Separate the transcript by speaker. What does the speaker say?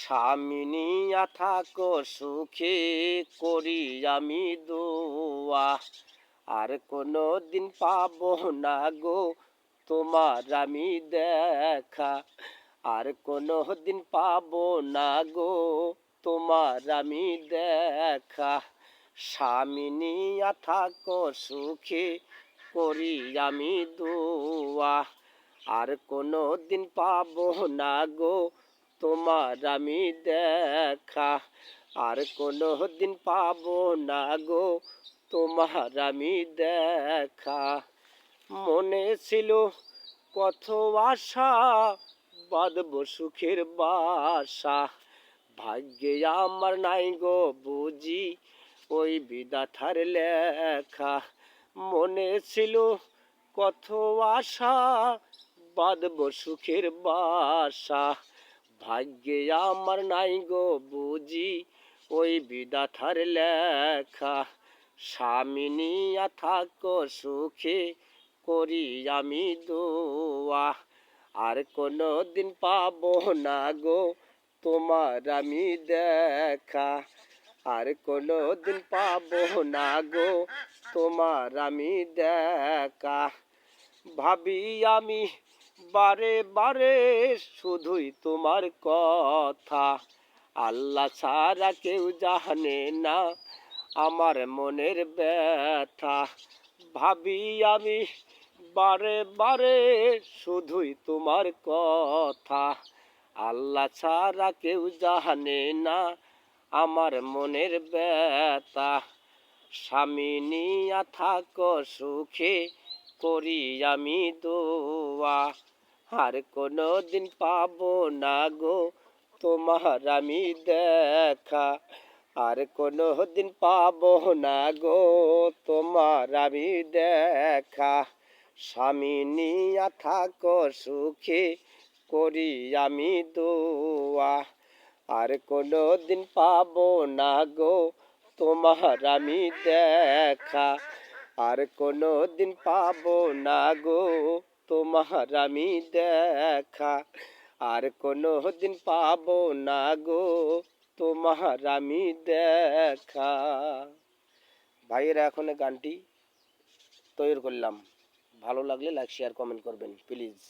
Speaker 1: স্বামী নিয়া থাকো সুখে, করি আমি দোয়া। আর কোনো দিন পাবো না গো তোমার আমি দেখা। আর কোনো দিন পাবো না গো তোমার আমি দেখা। স্বামী নিয়া থাকো সুখে, করি আমি দোয়া। আর কোনো দিন পাবো না গো তোমার আমি দেখা। আর কোনো দিন পাবো না গো তোমার আমি দেখা। মনে ছিল কত আশা, বাঁধবো সুখের বাসা। ভাগ্যে আমার নাই গো বুঝি ওই বিধাতার লেখা। মনে ছিল কত আশা, বাঁধবো সুখের বাসা। ভাগ্যে আমার নাই গো বুঝি ওই বিধাতার লেখা। স্বামী নিয়া থাকো সুখে, করি আমি দোয়া। আর কোনো দিন পাবো না গো তোমার আমি দেখা। আর কোনো দিন পাবো না গো তোমার আমি দেখা। ভাবি আমি বারে বারে শুধুই তোমার কথা। আল্লাহ ছাড়া কেউ জানে না আমার মনের ব্যথা। ভাবি আমি বারে বারে শুধুই তোমার কথা। আল্লাহ ছাড়া কেউ জানে না আমার মনের ব্যথা। স্বামী নিয়া থাকো সুখে, করি আমি দোয়া। আর কোনো দিন পাবো না গো তোমার আমি দেখা। আর কোনো দিন পাবো না গো তোমার আমি দেখা। স্বামী নিয়া থাকো সুখে, করি আমি দোয়া। আর কোনো দিন পাবো না গো তোমার আমি দেখা। আর কোনো দিন পাবো না গো তোমার আমি দেখা। আর কোনো দিন পাবো না গো তোমার আমি দেখা। ভাইয়েরা এখন গানটি তৈরি করলাম। ভালো লাগলে লাইক শেয়ার কমেন্ট করবেন প্লিজ।